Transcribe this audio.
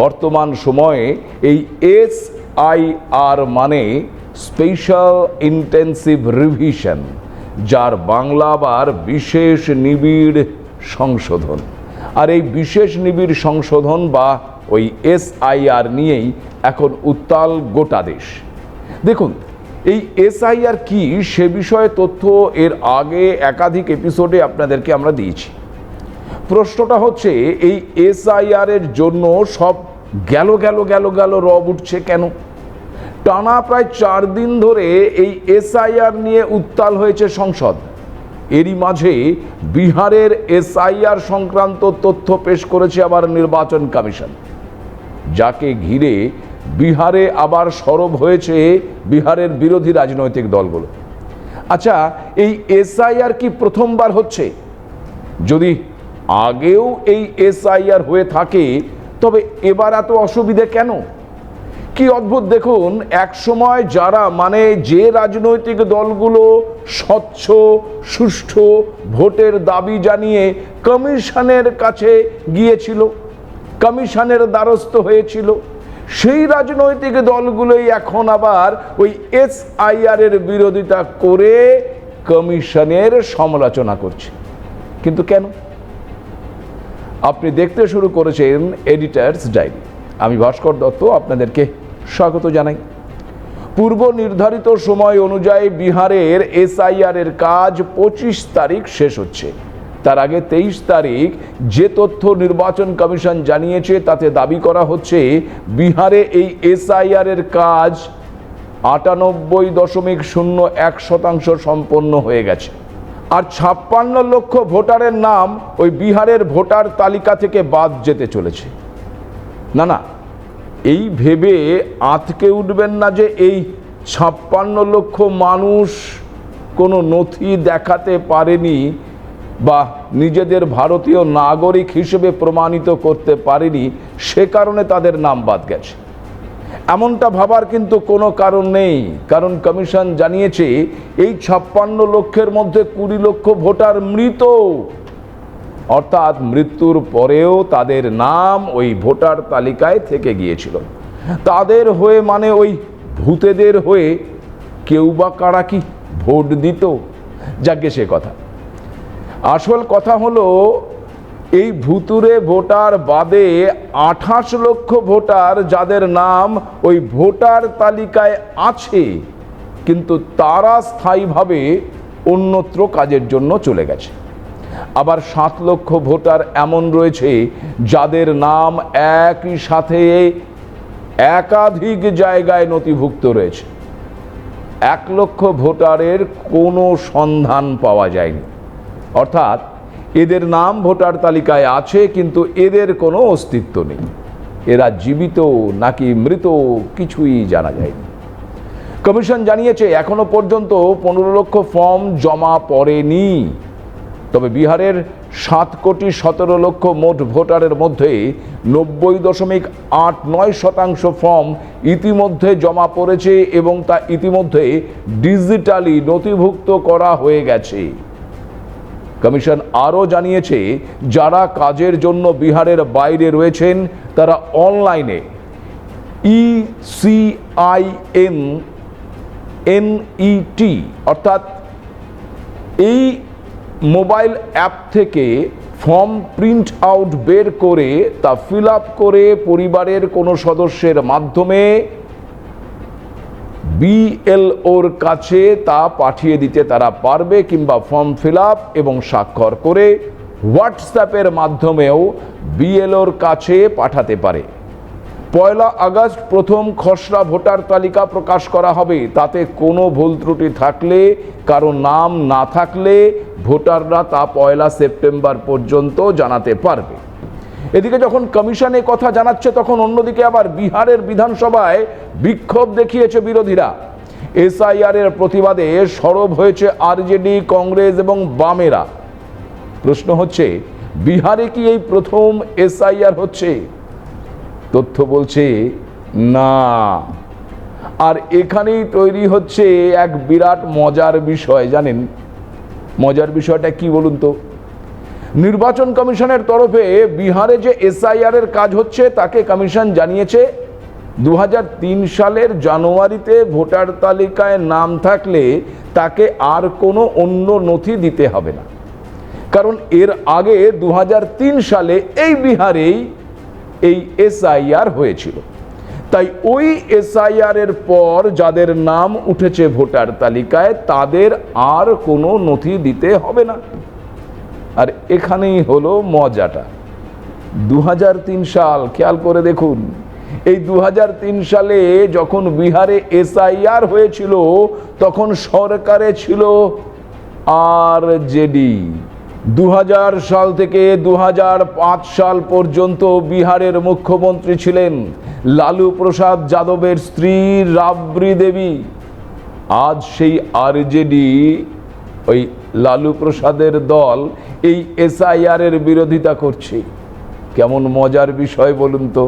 বর্তমান সময়ে এই SIR মানে স্পেশাল ইন্টেন্সিভ রিভিশন, যার বাংলা আবার বিশেষ নিবিড় সংশোধন। আর এই বিশেষ নিবিড় সংশোধন বা ওই SIR নিয়েই এখন উত্তাল গোটা দেশ। দেখুন, এই SIR কি সে বিষয়ে তথ্য এর আগে একাধিক এপিসোডে আপনাদেরকে আমরা দিয়েছি। প্রশ্নটা হচ্ছে, এই SIR এর জন্য সব গেল গেল গেল গেল রব উঠছে কেন? টানা প্রায় 4 দিন ধরে এই SIR নিয়ে উত্তাল হয়েছে সংসদ। এরই মাঝে বিহারের SIR সংক্রান্ত তথ্য পেশ করেছে আবার নির্বাচন কমিশন, যাকে ঘিরে বিহারে আবার সরব হয়েছে বিহারের বিরোধী রাজনৈতিক দলগুলো। আচ্ছা, এই SIR কি প্রথমবার হচ্ছে? যদি আগেও এই SIR হয়ে থাকে, তবে এবার এত অসুবিধে কেন? কি অদ্ভুত দেখুন, এক সময় যারা যে রাজনৈতিক দলগুলো স্বচ্ছ সুষ্ঠু ভোটের দাবি জানিয়ে কমিশনের কাছে গিয়েছিল, কমিশনের দ্বারস্থ হয়েছিল, সেই রাজনৈতিক দলগুলোই এখন আবার ওই SIR এর বিরোধিতা করে কমিশনের সমালোচনা করছে। কিন্তু কেন? আপনি দেখতে শুরু করেছেন এডিটরস ডায়েরি। আমি ভাস্কর দত্ত আপনাদেরকে স্বাগত জানাই। পূর্ব নির্ধারিত সময় অনুযায়ী বিহারের SIR এর কাজ 25 তারিখ শেষ হচ্ছে। তার আগে 23 তারিখ যে তথ্য নির্বাচন কমিশন জানিয়েছে তাতে দাবি করা হচ্ছে বিহারে এই SIR এর কাজ 98.01% সম্পন্ন হয়ে গেছে। আর 56 লক্ষ ভোটারের নাম ওই বিহারের ভোটার তালিকা থেকে বাদ যেতে চলেছে। না, এই ভেবে আঁতকে উঠবেন না যে এই 56 লক্ষ মানুষ কোনো নথি দেখাতে পারেনি বা নিজেদের ভারতীয় নাগরিক হিসেবে প্রমাণিত করতে পারেনি, সে কারণে তাদের নাম বাদ গেছে। এমনটা ভাবার কিন্তু কোনো কারণ নেই, কারণ কমিশন জানিয়েছে এই 56 লক্ষের মধ্যে 20 লক্ষ ভোটার মৃত, অর্থাৎ মৃত্যুর পরেও তাদের নাম ওই ভোটার তালিকায় থেকে গিয়েছিল। তাদের হয়ে ওই ভূতেদের হয়ে কেউ বা কারা কি ভোট দিত? যাকে সে কথা। আসল কথা হলো, এই ভুতুরে ভোটার বাদে 28 লক্ষ ভোটার যাদের নাম ওই ভোটার তালিকায় আছে, কিন্তু তারা স্থায়ীভাবে অন্যত্র কাজের জন্য চলে গেছে। আবার 7 লক্ষ ভোটার এমন রয়েছে যাদের নাম একই সাথে একাধিক জায়গায় নথিভুক্ত রয়েছে। 1 লক্ষ ভোটারের কোনো সন্ধান পাওয়া যায়নি, অর্থাৎ এদের নাম ভোটার তালিকায় আছে কিন্তু এদের কোনো অস্তিত্ব নেই। এরা জীবিত নাকি মৃত কিছুই জানা যায়নি। কমিশন জানিয়েছে এখনো পর্যন্ত 15 লক্ষ ফর্ম জমা পড়েনি। তবে বিহারের 7,17,00,000 মোট ভোটারের মধ্যে 90.89% ফর্ম ইতিমধ্যে জমা পড়েছে এবং তা ইতিমধ্যে ডিজিটালি নথিভুক্ত করা হয়ে গেছে। কমিশন আরও জানিয়েছে যারা কাজের জন্য বিহারের বাইরে রয়েছেন তারা অনলাইনে ECIN-NET অর্থাৎ এই মোবাইল অ্যাপ থেকে ফর্ম প্রিন্ট আউট বের করে তা ফিল আপ করে পরিবারের কোনো সদস্যের মাধ্যমে BLOর কাছে তা পাঠিয়ে দিতে তারা পারবে, কিংবা ফর্ম ফিল আপ এবং স্বাক্ষর করে হোয়াটসঅ্যাপের মাধ্যমেও BLOর কাছে পাঠাতে পারে। 1 আগস্ট প্রথম খসড়া ভোটার তালিকা প্রকাশ করা হবে। তাতে কোনো ভুল ত্রুটি থাকলে, কারো নাম না থাকলে ভোটাররা তা 1 সেপ্টেম্বর পর্যন্ত জানাতে পারবে। এদিকে যখন কমিশন এই কথা জানাচ্ছে, তখন অন্যদিকে আবার বিহারের বিধানসভায় বিক্ষোভ দেখিয়েছে বিরোধীরা। SIR এর প্রতিবাদে সরব হয়েছে RJD, কংগ্রেস এবং বামেরা। প্রশ্ন হচ্ছে, বিহারে কি এই প্রথম SIR হচ্ছে? তথ্য বলছে না। আর এখানেই তৈরি হচ্ছে এক বিরাট মজার বিষয়। জানেন মজার বিষয়টা কি বলুন তো? নির্বাচন কমিশনের তরফে বিহারে যে এসআইআর এর কাজ হচ্ছে তাকে কমিশন জানিয়েছে 2003 সালের জানুয়ারিতে ভোটার তালিকায় নাম থাকলে তাকে আর কোনো অন্য নথি দিতে হবে না, কারণ এর আগে 2003 সালে এই বিহারেই এই এসআইআর হয়েছিল। তাই ওই এসআইআর এর পর যাদের নাম উঠেছে ভোটার তালিকায় তাদের আর কোনো নথি দিতে হবে না। আর এখানেই হলো মজাটা, 2003 সাল খেয়াল করে দেখুন, এই 2003 সালে যখন বিহারে এসআইআর হয়েছিল তখন সরকারে ছিল আরজেডি। 2000 সাল থেকে 2005 সাল পর্যন্ত বিহারের মুখ্যমন্ত্রী ছিলেন লালু প্রসাদ যাদবের স্ত্রী রাবড়ি দেবী। আজ সেই আরজেডি, ওই লালু প্রসাদের দল, এই এসআইআর এর বিরোধিতা করছে। কেমন মজার বিষয় বলুন তো।